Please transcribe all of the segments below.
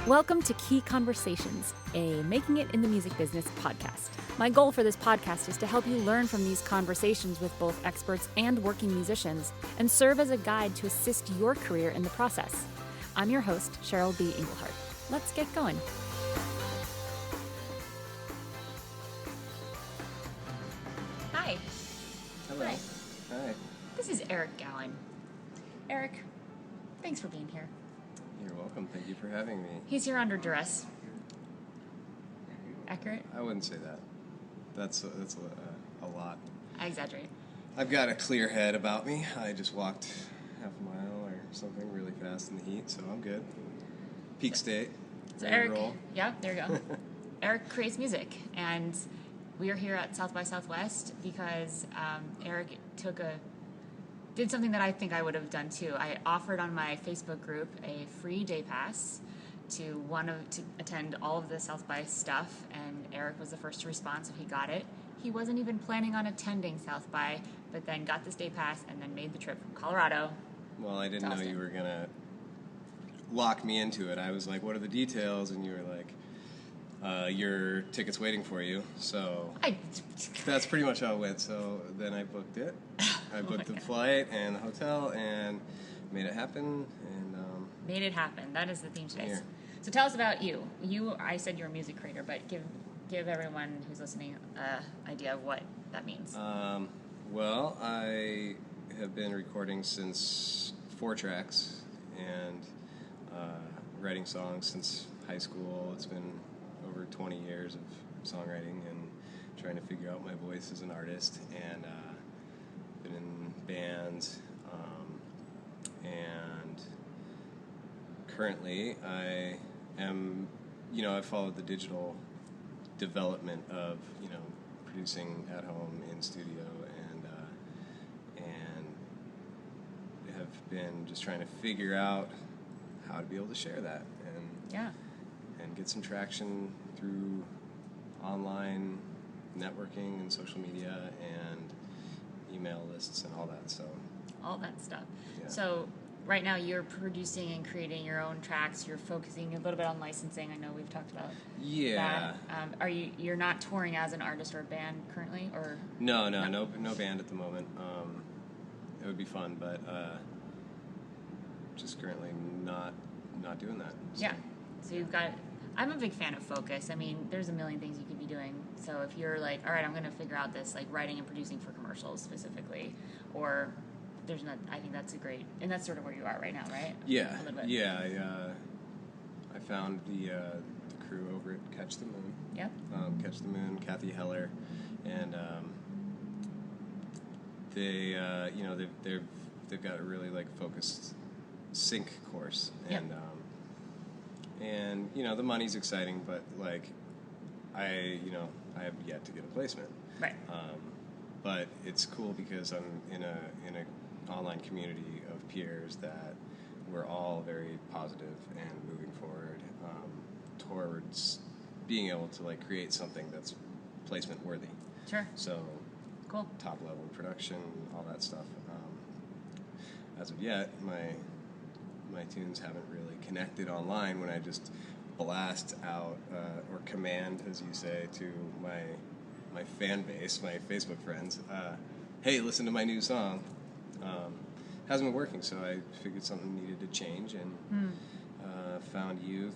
Welcome to Key Conversations, a Making It in the Music Business podcast. My goal for this podcast is to help you learn from these conversations with both experts and working musicians and serve as a guide to assist your career in the process. I'm your host, Cheryl B. Engelhardt. Let's get going. Hi. Hello. Hi. This is Eric Gowan. Eric, thanks for being here. You're welcome. Thank you for having me. He's here under duress. Accurate? I wouldn't say that. That's a lot. I exaggerate. I've got a clear head about me. I just walked half a mile or something really fast in the heat, so I'm good. Peak state. So Eric, yeah, there you go. Eric creates music, and we are here at South by Southwest because Eric did something that I think I would have done too. I offered on my Facebook group a free day pass to attend all of the South by stuff, and Eric was the first to respond, so he got it. He wasn't even planning on attending South by, but then got this day pass and then made the trip from Colorado. Well, I didn't know you were gonna lock me into it. I was like, "What are the details?" And you were like, "Your ticket's waiting for you." So that's pretty much how it went. So then I booked it. I booked the flight and the hotel and made it happen. And made it happen. That is the theme today. Here. So tell us about you. I said you're a music creator, but give everyone who's listening an idea of what that means. Well, I have been recording since 4 tracks and writing songs since high school. It's been over 20 years of songwriting and trying to figure out my voice as an artist, and been in bands, and currently I am, I followed the digital development of, producing at home in studio, and have been just trying to figure out how to be able to share that and get some traction through online networking and social media and email lists and all that. So all that stuff. Yeah. So right now you're producing and creating your own tracks. You're focusing a little bit on licensing. I know we've talked about that. You're not touring as an artist or a band currently, or no band at the moment. It would be fun, but just currently not doing that. So. Yeah. So you've got. I'm a big fan of focus. I mean, there's a million things you could be doing. So if you're like, all right, I'm going to figure out this, like writing and producing for commercials specifically, or there's not. I think that's and that's sort of where you are right now, right? Yeah. A little bit. Yeah. I found the crew over at Catch the Moon. Yep. Catch the Moon, Kathy Heller, and they've got a really focused sync course, and yep. And the money's exciting, but I have yet to get a placement. Right. But it's cool because I'm in a online community of peers that we're all very positive and moving forward towards being able to create something that's placement worthy. Sure. So cool. Top level production, all that stuff. As of yet, my tunes haven't really connected online when I just blast out or command, as you say, to my fan base, my Facebook friends, hey, listen to my new song. Hasn't been working, so I figured something needed to change, and found you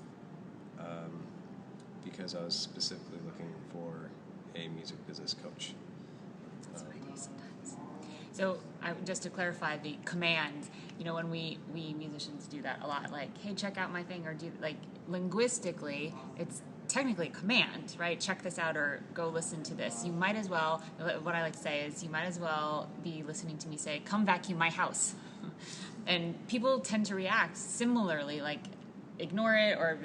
because I was specifically looking for a music business coach. That's what I do sometimes. So just to clarify, the command, when we musicians do that a lot, hey, check out my thing, or do linguistically, it's technically a command, right? Check this out, or go listen to this. You might as well, what I like to say is, you might as well be listening to me say, come vacuum my house. And people tend to react similarly, ignore it, or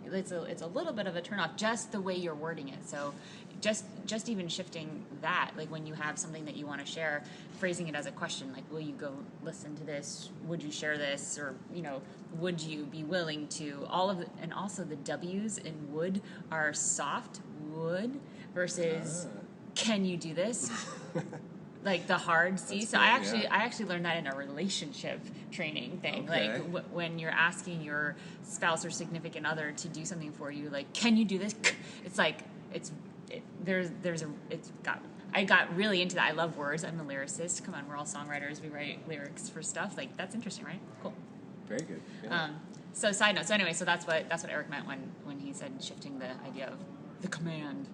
it's a little bit of a turnoff, just the way you're wording it. So just even shifting that, when you have something that you want to share, phrasing it as a question, will you go listen to this? Would you share this? Or, would you be willing to? And also the W's in would are soft, would, versus can you do this? Like the hard C. That's So good, I actually learned that in a relationship training thing. Okay. Like when you're asking your spouse or significant other to do something for you, like, can you do this? It's like I got really into that. I love words. I'm a lyricist. Come on, we're all songwriters. We write lyrics for stuff. Like, that's interesting, right? Cool. Very good. Yeah. So side note. So anyway, so that's what Eric meant when he said shifting the idea of the command.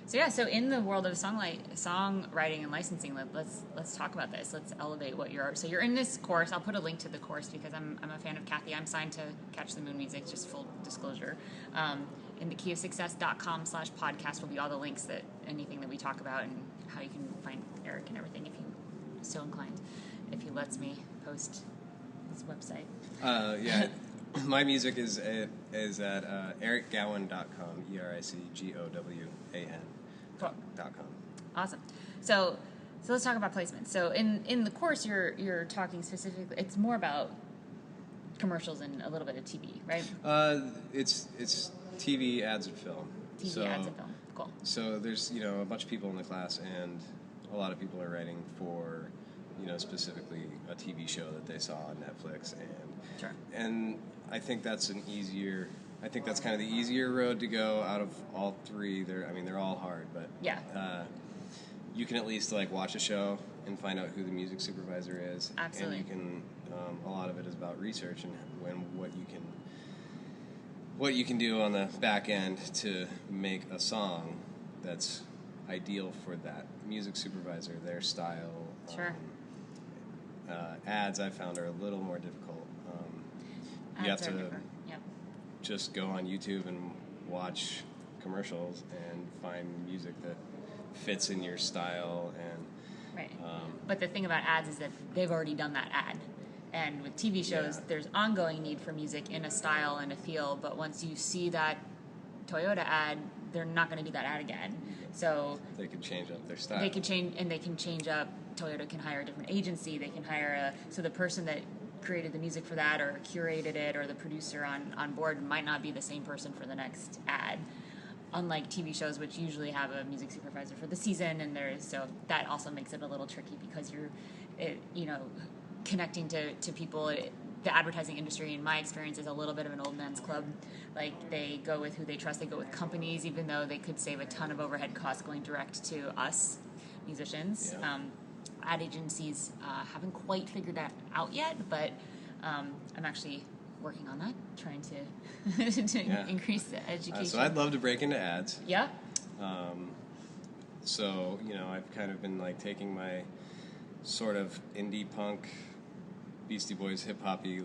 So in the world of songwriting and licensing, let's talk about this. Let's elevate what you're. So you're in this course. I'll put a link to the course because I'm a fan of Kathy. I'm signed to Catch the Moon Music. Just full disclosure. In the keyofsuccess.com/podcast will be all the links that anything that we talk about and how you can find Eric and everything if you so inclined. If he lets me post his website. Yeah. My music is at ericgowan.com, ERICGOWAN.com. Awesome. So let's talk about placement. So in the course, you're talking specifically. It's more about commercials and a little bit of TV, right? It's TV, ads, and film. Ads, and film. Cool. So there's a bunch of people in the class, and a lot of people are writing for specifically a TV show that they saw on Netflix, and I think that's kind of the easier road to go out of all three. They're all hard, but you can at least watch a show and find out who the music supervisor is. Absolutely. And you can a lot of it is about research and what you can do on the back end to make a song that's ideal for that music supervisor, their style. Sure. Ads I found are a little more difficult. You have to just go on YouTube and watch commercials and find music that fits in your style. And right. But the thing about ads is that they've already done that ad. And with TV shows, there's ongoing need for music in a style and a feel. But once you see that Toyota ad, they're not going to do that ad again. So they can change up their style. They can change up. Toyota can hire a different agency. They can hire so the person that created the music for that or curated it or the producer on board might not be the same person for the next ad. Unlike TV shows, which usually have a music supervisor for the season, and so that also makes it a little tricky because you're, connecting to people. The advertising industry, in my experience, is a little bit of an old man's club. Like, they go with who they trust. They go with companies, even though they could save a ton of overhead costs going direct to us musicians. Yeah. Ad agencies haven't quite figured that out yet, but I'm actually working on that, trying to increase the education. So I'd love to break into ads. Yeah. So I've kind of been taking my sort of indie punk, Beastie Boys, hip hoppy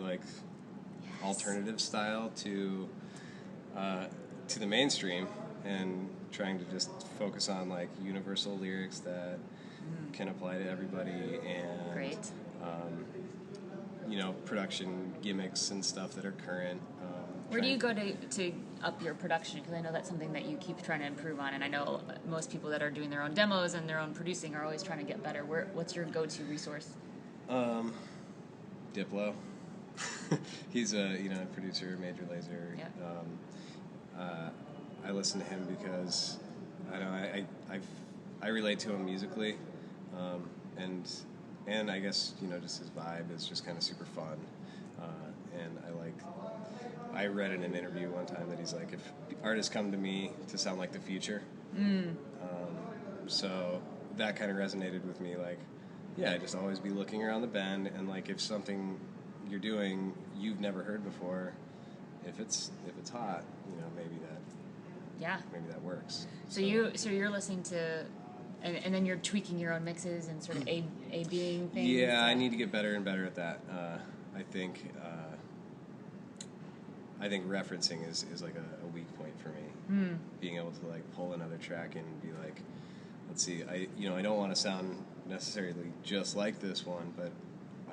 alternative style to the mainstream, and trying to just focus on universal lyrics that can apply to everybody, and great. Production gimmicks and stuff that are current. Where do you go to up your production? Because I know that's something that you keep trying to improve on, and I know most people that are doing their own demos and their own producing are always trying to get better. What's your go-to resource? Diplo. He's a producer, Major Lazer. Yeah. I listen to him because I relate to him musically, and I guess just his vibe is just kind of super fun, and I read in an interview one time that he's like, if artists come to me to sound like the future, so that kind of resonated with me. Just always be looking around the bend, and if something you're doing you've never heard before, if it's hot, maybe that works. So you're listening to, and then you're tweaking your own mixes and sort of A-Bing things. Yeah, I need to get better and better at that. I think referencing is a weak point for me. Being able to pull another track and be let's see, I don't want to sound necessarily just like this one, but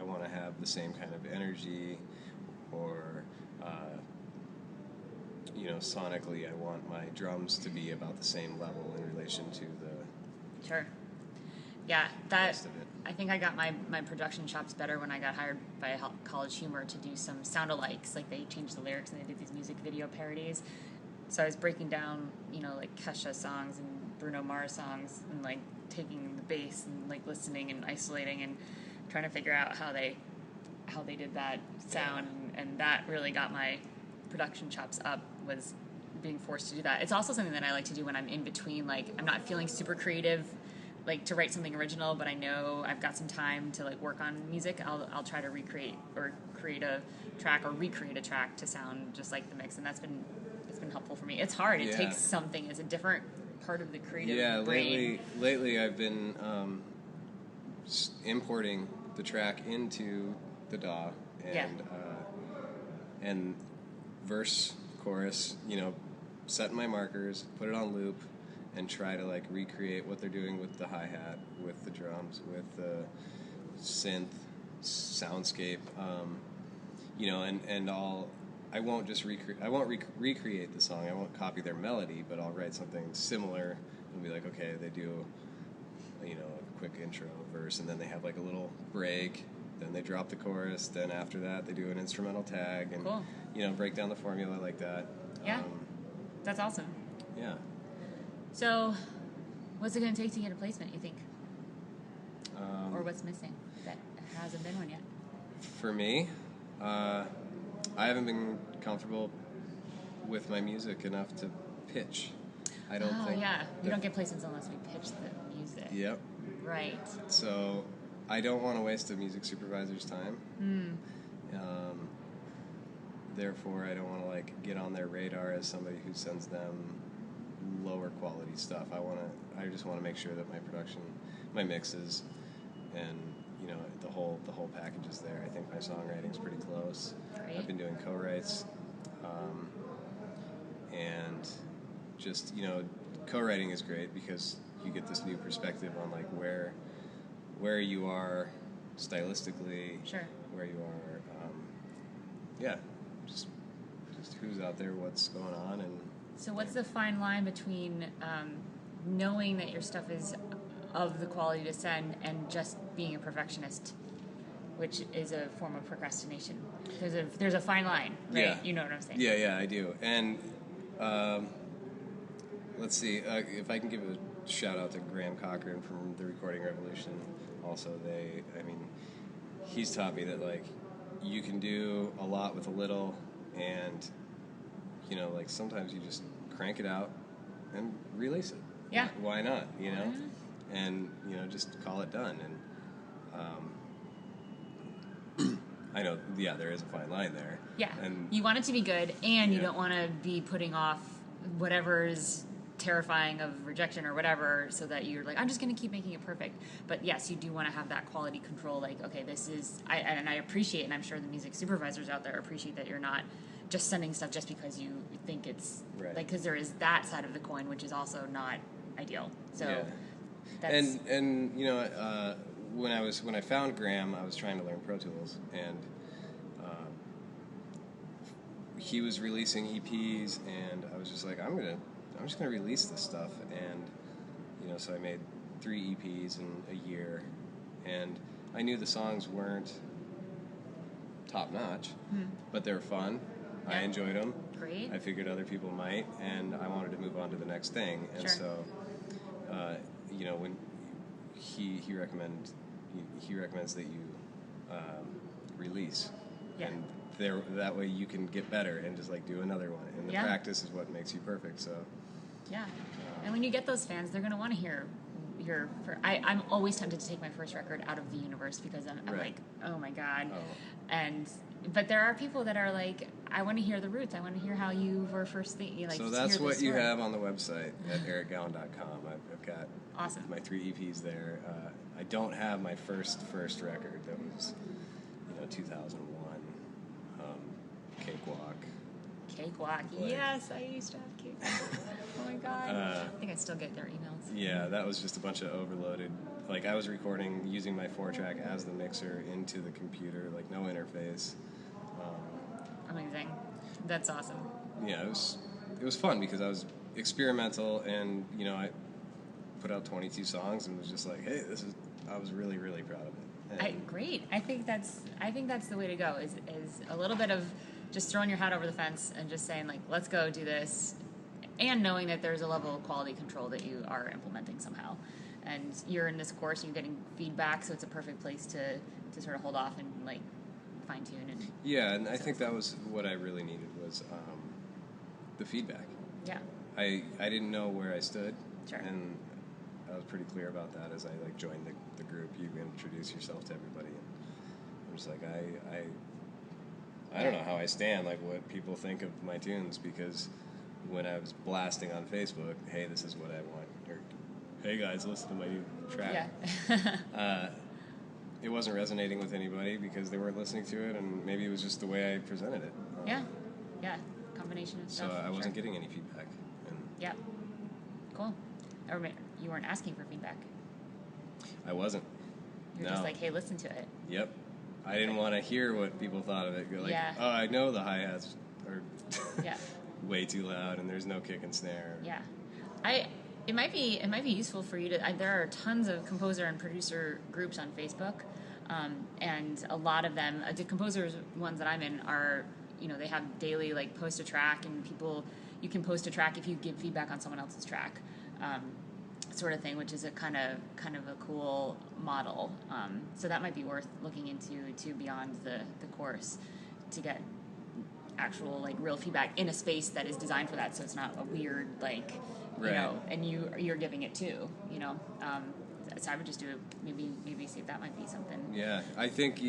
I want to have the same kind of energy, or sonically I want my drums to be about the same level in relation to the Sure. Yeah, rest of it. I think I got my production chops better when I got hired by College Humor to do some sound-alikes. They changed the lyrics and they did these music video parodies. So I was breaking down, Kesha songs and Bruno Mars songs and like taking the bass and like listening and isolating and trying to figure out how they did that sound, and that really got my production chops up, was being forced to do that. It's also something that I like to do when I'm in between, like I'm not feeling super creative, like to write something original, but I know I've got some time to like work on music. I'll try to recreate or create a track or recreate a track to sound just like the mix, and it's been helpful for me. It's hard. It takes something. It's a different part of the creative brain. Lately I've been importing the track into the DAW and verse, chorus, set my markers, put it on loop, and try to like recreate what they're doing with the hi-hat, with the drums, with the synth, soundscape, and I won't just recreate the song. I won't copy their melody, but I'll write something similar and be like, okay, they do, a quick intro verse, and then they have like a little break, then they drop the chorus, then after that they do an instrumental tag, and cool. Break down the formula like that. Yeah, that's awesome. Yeah. So, what's it going to take to get a placement, you think? Or what's missing that hasn't been one yet? For me, I haven't been comfortable with my music enough to pitch. I don't think. Oh, yeah. You don't get placements unless we pitch the music. Yep. Right. So, I don't want to waste a music supervisor's time. Therefore, I don't want to like get on their radar as somebody who sends them lower quality stuff. I just want to make sure that my production, my mixes, and the whole package is there. I think my songwriting's pretty close. Great. I've been doing co-writes, and just co-writing is great because you get this new perspective on like where you are stylistically, sure, where you are, just who's out there, what's going on, and. So what's the fine line between knowing that your stuff is of the quality to send and just being a perfectionist, which is a form of procrastination? There's a fine line, right? Yeah. You know what I'm saying? Yeah, I do. And let's see, if I can give a shout out to Graham Cochran from the Recording Revolution. Also, he's taught me that like you can do a lot with a little, and like sometimes you just crank it out and release it. Yeah. Why not? And just call it done. And I know, there is a fine line there. Yeah. And you want it to be good, and you don't want to be putting off whatever's terrifying of rejection or whatever, so that you're like, I'm just going to keep making it perfect. But yes, you do want to have that quality control. Like, okay, this is, and I appreciate, and I'm sure the music supervisors out there appreciate that you're not just sending stuff just because you think it's right. Like, because there is that side of the coin, which is also not ideal. So, that's... and when I found Graham, I was trying to learn Pro Tools, and he was releasing EPs, and I was just like, I'm just gonna release this stuff, and so I made 3 EPs in a year, and I knew the songs weren't top notch, but they were fun. I enjoyed them. Great. I figured other people might, and I wanted to move on to the next thing. And so, when he recommends that you release, and that way you can get better and just like do another one. And the practice is what makes you perfect. So. Yeah. And when you get those fans, they're going to want to hear I'm always tempted to take my first record out of the universe because I'm like, oh my God. But there are people that are like, I want to hear the roots. I want to hear how you were first thinking. Like, so that's what you have on the website at ericgowan.com. I've got my 3 EPs there. I don't have my first record. That was 2001. Cakewalk. Yes, I used to have Cakewalk. Oh my God. I think I still get their emails. Yeah, that was just a bunch of overloaded. Like, I was recording using my 4-track as the mixer into the computer, like no interface. Amazing. That's awesome. Yeah, it was fun because I was experimental, and I put out 22 songs and was just like, hey, I was really, really proud of it. Great. I think that's the way to go. Is a little bit of just throwing your hat over the fence and just saying like, let's go do this, and knowing that there's a level of quality control that you are implementing somehow. And you're in this course, and you're getting feedback, so it's a perfect place to sort of hold off and like fine tune. And yeah, and I think that was what I really needed was the feedback. Yeah. I didn't know where I stood, Sure. and I was pretty clear about that as I like joined the group. You introduce yourself to everybody, and I'm just like I don't know how I stand, like what people think of my tunes, because when I was blasting on Facebook, hey, this is what I want, or hey guys, listen to my new track. Yeah. It wasn't resonating with anybody because they weren't listening to it, and maybe it was just the way I presented it. Yeah. Combination of stuff. So I wasn't getting any feedback. And yeah. Cool. Or you weren't asking for feedback. I wasn't. You're just like, hey, listen to it. Yep. I didn't want to hear what people thought of it. Go like, yeah. Oh, I know the hi-hats are yeah. way too loud, and there's no kick and snare. Yeah. It might be useful for you to. There are tons of composer and producer groups on Facebook, and a lot of them, the composers ones that I'm in are, they have daily like post a track, and you can post a track if you give feedback on someone else's track, sort of thing, which is a kind of a cool model. So that might be worth looking into beyond the course to get actual like real feedback in a space that is designed for that, so it's not a weird like. Right. And you're giving it too, So I would just do it. Maybe see if that might be something. Yeah, I think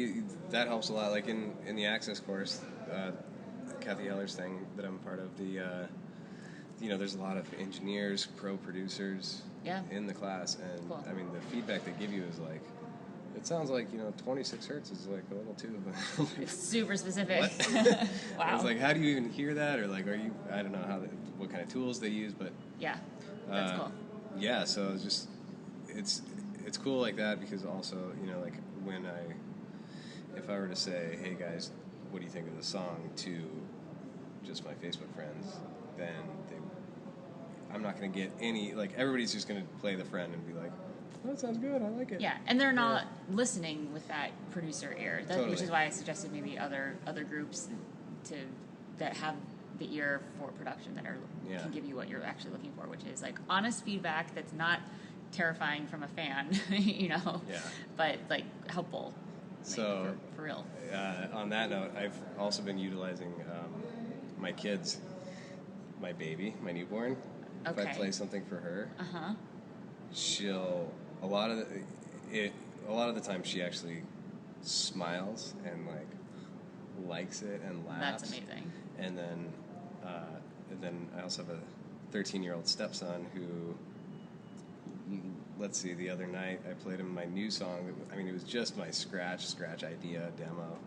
that helps a lot. Like in the Access course, Kathy Heller's thing that I'm a part of. There's a lot of engineers, pro producers in the class, and cool. I mean the feedback they give you is like, it sounds like 26 hertz is like a little too. It's super specific. Wow. I was like, how do you even hear that? Or like, I don't know what kind of tools they use, but yeah, that's cool. Yeah, so it's cool like that, because also like if I were to say, hey guys, what do you think of the song to just my Facebook friends, then I'm not going to get any, like, everybody's just going to play the friend and be like, oh, that sounds good, I like it. Yeah, and they're not listening with that producer ear, Totally. Which is why I suggested maybe other groups that have the ear for production that can give you what you're actually looking for, which is like honest feedback that's not terrifying from a fan, but like helpful. So like, for real. On that note, I've also been utilizing my kids, my baby, my newborn. Okay. If I play something for her, she'll a lot of the time she actually smiles and like likes it and laughs. That's amazing. And then I also have a 13-year-old stepson who, let's see, the other night I played him my new song. It was just my scratch idea demo,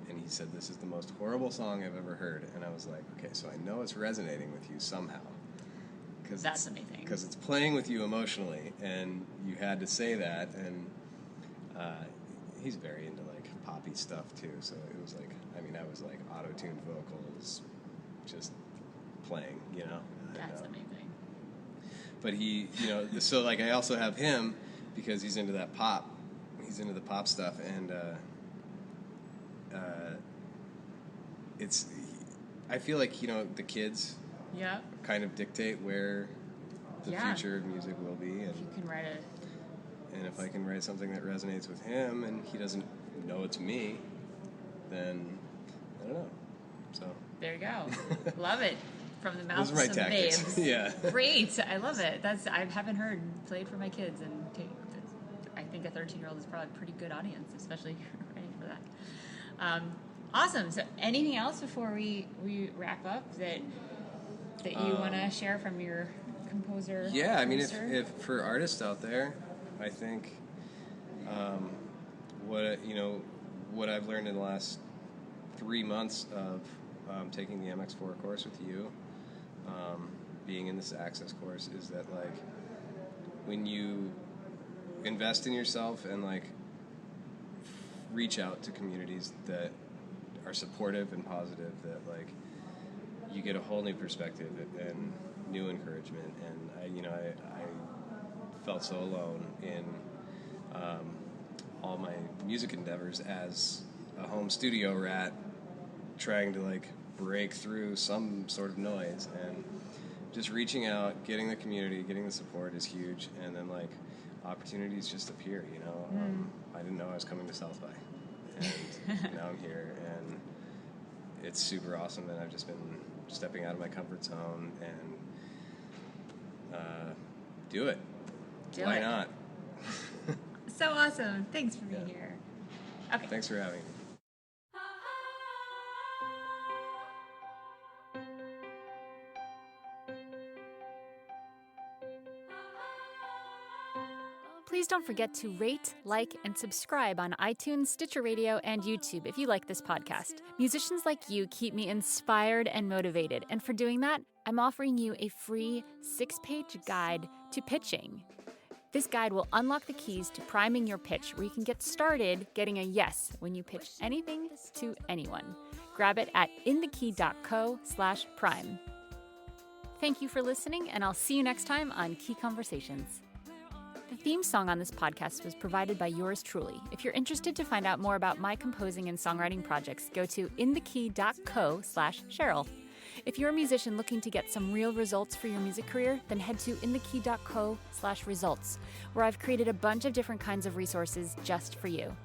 and he said, this is the most horrible song I've ever heard. And I was like, okay, so I know it's resonating with you somehow. That's amazing. Because it's playing with you emotionally, and you had to say that, and he's very into like poppy stuff too, so it was like, I was like auto-tuned vocals just playing, That's amazing. But he, so like I also have him because he's into that pop, he's into the pop stuff, and I feel like, the kids kind of dictate where the future of music will be, and if you can write and if I can write something that resonates with him and he doesn't know it's me, then I don't know. So there you go. Love it. From the mouth of my some tactics. babes. Yeah. Great. I love it. I haven't heard played for my kids, and I think a 13-year-old is probably a pretty good audience, especially if you're ready for that. Awesome. So anything else before we wrap up that you want to share from your composer? Yeah, if for artists out there, I think what I've learned in the last 3 months of taking the MX4 course with you, being in this Access course, is that like when you invest in yourself and like reach out to communities that are supportive and positive, that like you get a whole new perspective and new encouragement. And I felt so alone in all my music endeavors as a home studio rat trying to like break through some sort of noise. And just reaching out, getting the community, getting the support is huge, and then like opportunities just appear. I didn't know I was coming to South by, and now I'm here, and it's super awesome. And I've just been stepping out of my comfort zone and do it. Why not? So awesome. Thanks for being here. Okay. Thanks for having me. Please don't forget to rate, like, and subscribe on iTunes, Stitcher Radio, and YouTube if you like this podcast. Musicians like you keep me inspired and motivated, and for doing that, I'm offering you a free 6-page guide to pitching. This guide will unlock the keys to priming your pitch, where you can get started getting a yes when you pitch anything to anyone. Grab it at inthekey.co/prime. Thank you for listening, and I'll see you next time on Key Conversations. The theme song on this podcast was provided by yours truly. If you're interested to find out more about my composing and songwriting projects, go to inthekey.co/Cheryl. If you're a musician looking to get some real results for your music career, then head to inthekey.co/results, where I've created a bunch of different kinds of resources just for you.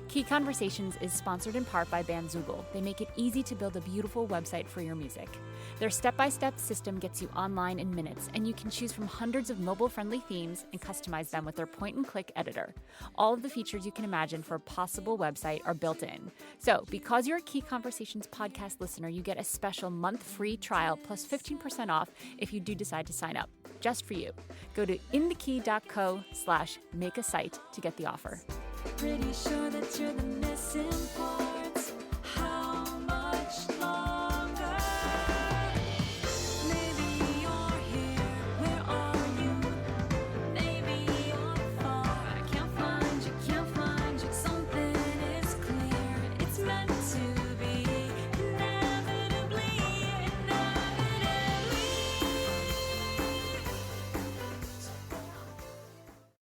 Key Conversations is sponsored in part by Bandzoogle. They make it easy to build a beautiful website for your music. Their step-by-step system gets you online in minutes, and you can choose from hundreds of mobile-friendly themes and customize them with their point-and-click editor. All of the features you can imagine for a possible website are built in. So, because you're a Key Conversations podcast listener, you get a special month free trial plus 15% off if you do decide to sign up, just for you. Go to inthekey.co/make-a-site to get the offer. Pretty sure that you're the missing part.